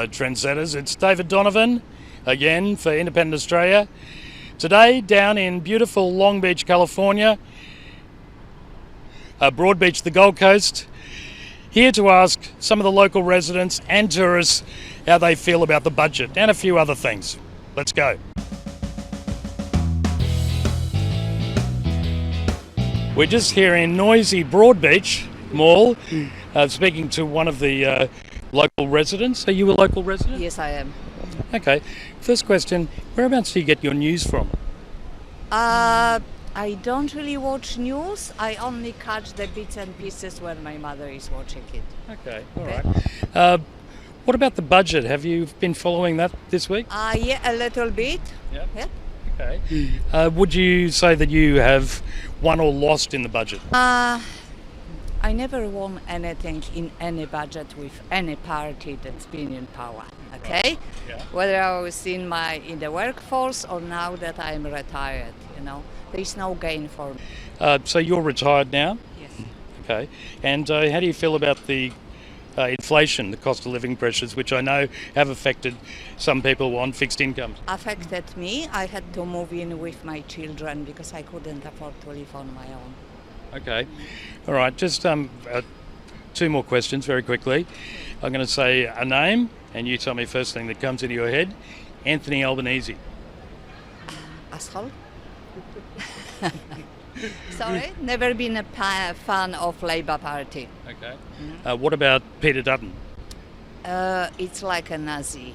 Hello trendsetters, it's David Donovan again for Independent Australia. Today down in beautiful Long Beach, California, Broadbeach, the Gold Coast, here to ask some of the local residents and tourists how they feel about the budget and a few other things. Let's go. We're just here in noisy Broadbeach Mall, speaking to one of the local residents. Are you a local resident? Yes, I am. Okay. First question, whereabouts do you get your news from? I don't really watch news. I only catch the bits and pieces when my mother is watching it. Okay, all right. What about the budget? Have you been following that this week? Yeah, a little bit. Yeah. Yeah. Okay. Would you say that you have won or lost in the budget? I never won anything in any budget with any party that's been in power. Okay. Right. Yeah. Whether I was in the workforce or now that I'm retired, there is no gain for me. So you're retired now? Yes. Okay. And how do you feel about the inflation, the cost of living pressures, which I know have affected some people on fixed incomes? Affected me. I had to move in with my children because I couldn't afford to live on my own. Okay. All right. Just two more questions very quickly. I'm going to say a name and you tell me first thing that comes into your head. Anthony Albanese. Asshole. Sorry, never been a fan of Labour Party. Okay. What about Peter Dutton? It's like a Nazi,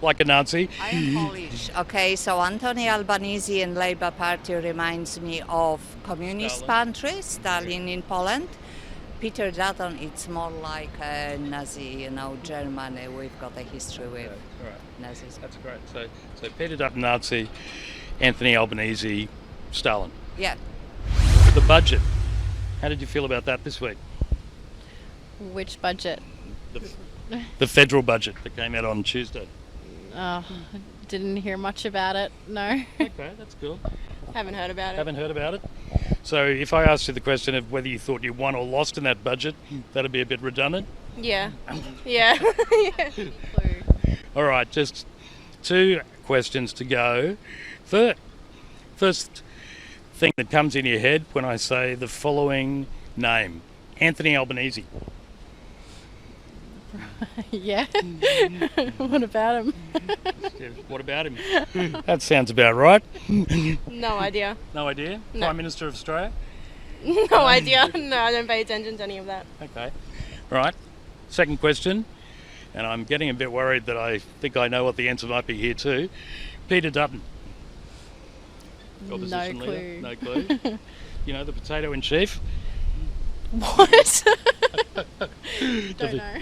Like a Nazi? I'm Polish, okay, so Anthony Albanese and Labour Party reminds me of communist country, Stalin in Poland. Peter Dutton, it's more like a Nazi, Germany, we've got a history with Nazis. That's great. So Peter Dutton, Nazi, Anthony Albanese, Stalin. Yeah. The budget. How did you feel about that this week? Which budget? The federal budget that came out on Tuesday. Oh, didn't hear much about it, no. Okay, that's cool. Haven't heard about it. Haven't heard about it? So if I asked you the question of whether you thought you won or lost in that budget, that'd be a bit redundant? Yeah. Yeah. All right, just two questions to go. First thing that comes in your head when I say the following name, Anthony Albanese. Yeah. What about him? What about him? That sounds about right. No idea. No idea? No. Prime Minister of Australia? No idea. No, I don't pay attention to any of that. Okay. Right. Second question, and I'm getting a bit worried that I think I know what the answer might be here too. Peter Dutton. Opposition No leader? clue. No clue. You know the potato in chief? What? Don't know.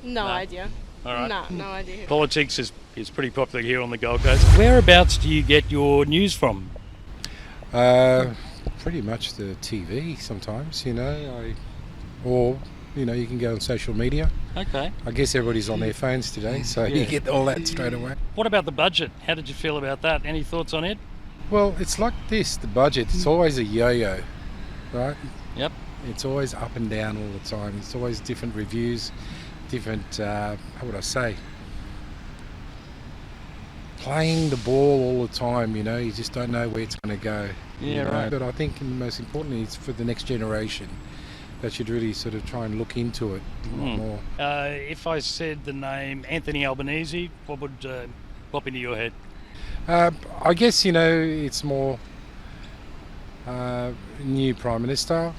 No idea. All right. No idea. Politics is pretty popular here on the Gold Coast. Whereabouts do you get your news from? Pretty much the TV sometimes, or you can go on social media. Okay. I guess everybody's on their phones today, so you get all that straight away. What about the budget? How did you feel about that? Any thoughts on it? Well, it's like this, the budget, it's always a yo-yo, right? Yep. It's always up and down all the time. It's always different reviews, different, how would I say, playing the ball all the time, you just don't know where it's going to go. Yeah, right. But I think most importantly, it's for the next generation that should really sort of try and look into it a lot more. If I said the name Anthony Albanese, what would pop into your head? I guess, it's more new Prime Minister,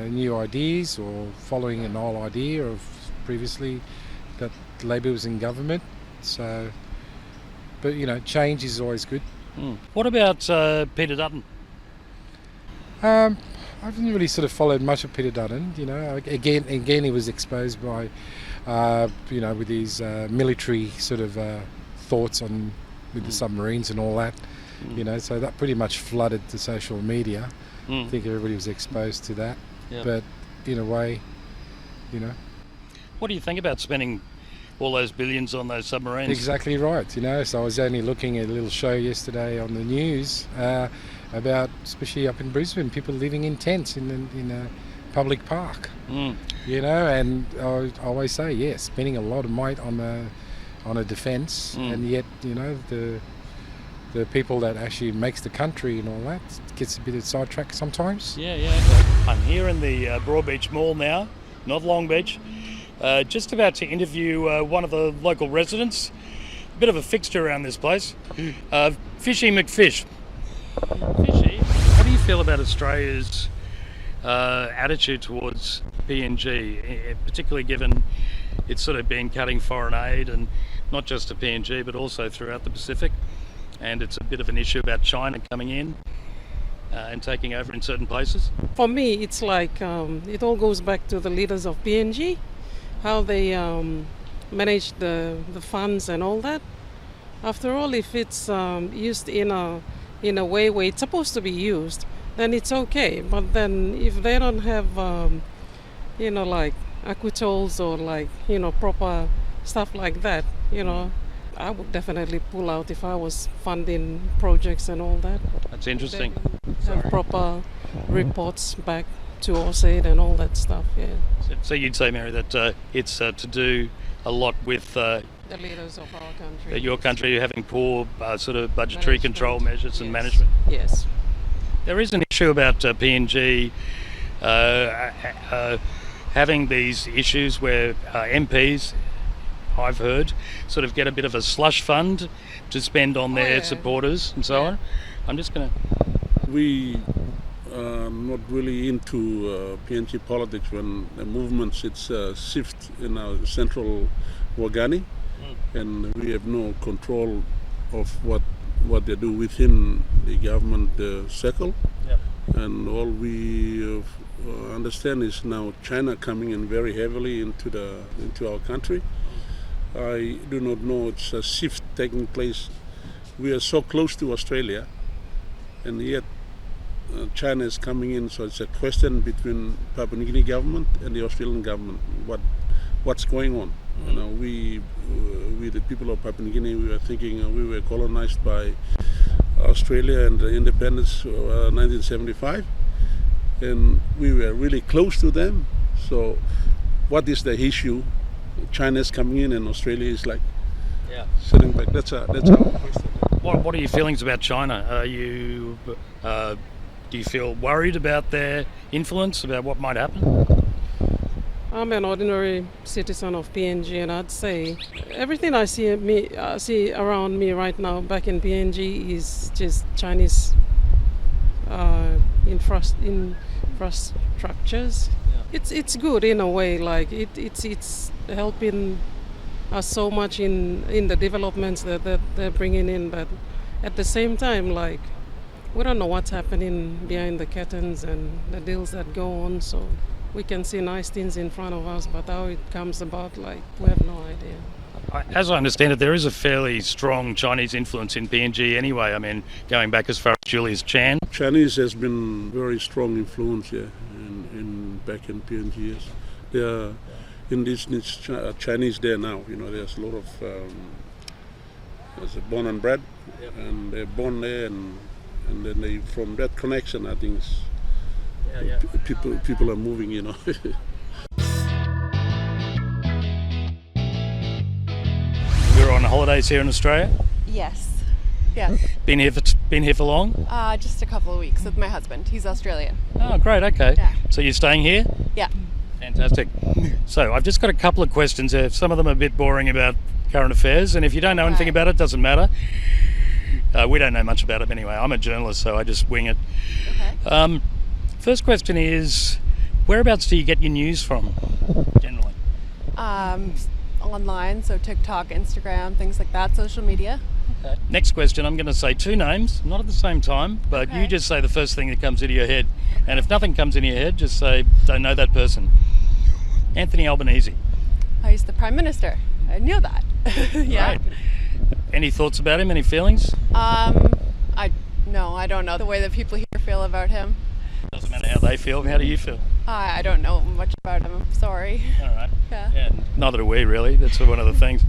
new ideas, or following an old idea of previously that Labor was in government. So, but change is always good. What about Peter Dutton? I haven't really sort of followed much of Peter Dutton. Again, he was exposed by, with his military sort of thoughts with the submarines and all that. So that pretty much flooded the social media. I think everybody was exposed to that. Yep. But in a way, What do you think about spending all those billions on those submarines? Exactly right. So I was only looking at a little show yesterday on the news about, especially up in Brisbane, people living in tents in public park. Mm. And I always say, yes, spending a lot of money on a defence, and yet, the people that actually makes the country and all that gets a bit of sidetracked sometimes. Yeah. I'm here in the Broadbeach Mall now, not Long Beach. Just about to interview one of the local residents. A bit of a fixture around this place. Fishy McFish. Fishy, how do you feel about Australia's attitude towards PNG, particularly given it's sort of been cutting foreign aid, and not just to PNG but also throughout the Pacific, and it's a bit of an issue about China coming in and taking over in certain places? For me, it's like it all goes back to the leaders of PNG, how they manage the funds and all that. After all, if it's used in a way where it's supposed to be used, then it's okay. But then if they don't have, like acquittals or proper stuff like that, I would definitely pull out if I was funding projects and all that. That's interesting. Have proper reports back to OSAID and all that stuff, yeah. So you'd say, Mary, that it's to do a lot with the leaders of our country. Your country having poor sort of budgetary Management. control measures and Yes. management. Yes. There is an issue about PNG having these issues where MPs, I've heard, sort of get a bit of a slush fund to spend on their yeah. supporters and so on. I'm just going to... We are not really into PNG politics when the movements it's shift in our central Wagani, and we have no control of what they do within the government circle. Yep. And all we understand is now China coming in very heavily into our country. I do not know, it's a shift taking place. We are so close to Australia, and yet China is coming in, so it's a question between Papua New Guinea government and the Australian government. What's going on? We the people of Papua New Guinea, we were thinking we were colonized by Australia and the independence 1975, and we were really close to them. So what is the issue? China is coming in and Australia is sitting back. That's our question. What are your feelings about China? Do you feel worried about their influence, about what might happen? I'm an ordinary citizen of PNG, and I'd say everything I see around me right now back in PNG is just Chinese infrastructures. Yeah. It's good in a way, like it's helping us so much in the developments that they're bringing in, but at the same time, like, we don't know what's happening behind the curtains and the deals that go on, so we can see nice things in front of us, but how it comes about, like, we have no idea. As I understand it, there is a fairly strong Chinese influence in PNG anyway. I mean, going back as far as Julius Chan. Chinese has been very strong influence here in back in PNG. Yes. There are indigenous Chinese there now. There's a lot of there's a born and bred, and they're born there, and then they from that connection, I think people are moving. We're on holidays here in Australia. Yes. Been here for long? Just a couple of weeks with my husband. He's Australian. Oh, great. Okay. Yeah. So you're staying here? Yeah. Fantastic. So I've just got a couple of questions here. Some of them are a bit boring about current affairs, and if you don't know anything about it, doesn't matter. We don't know much about it anyway. I'm a journalist, so I just wing it. Okay. First question is, whereabouts do you get your news from, generally? Online, so TikTok, Instagram, things like that, social media. Okay. Next question, I'm going to say two names, not at the same time, but Okay. you just say the first thing that comes into your head. And if nothing comes into your head, just say, don't know that person. Anthony Albanese. He's the Prime Minister. I knew that. Yeah. Right. Any thoughts about him? Any feelings? I don't know the way that people here feel about him. Doesn't matter how they feel. How do you feel? I don't know much about him. I'm sorry. All right. Yeah. Neither do we, really. That's one of the things.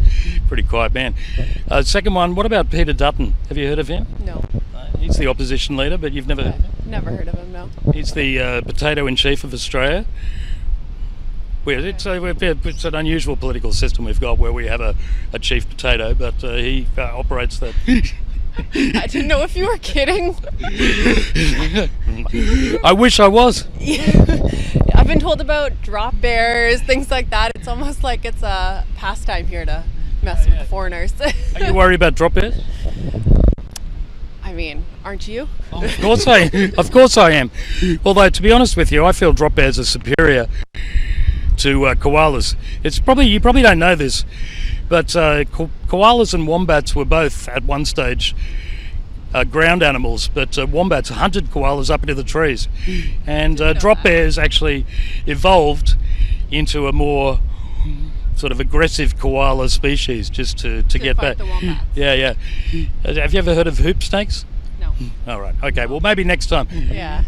Pretty quiet man. Second one, what about Peter Dutton? Have you heard of him? No. He's the opposition leader, but you've never heard of him? Never heard of him, no. He's the potato in chief of Australia. It's an unusual political system we've got where we have a chief potato, but he operates that. I didn't know if you were kidding. I wish I was. I've been told about drop bears, things like that. It's almost like it's a pastime here to mess with the foreigners. Are you worried about drop bears? I mean, aren't you? Oh, of course I am. Although, to be honest with you, I feel drop bears are superior to koalas. You probably don't know this, but koalas and wombats were both at one stage ground animals, but wombats hunted koalas up into the trees, and drop bears actually evolved into a more sort of aggressive koala species just to get back. The wombats. Yeah. Have you ever heard of hoop snakes? No. All right. Okay. Well, maybe next time. Yeah.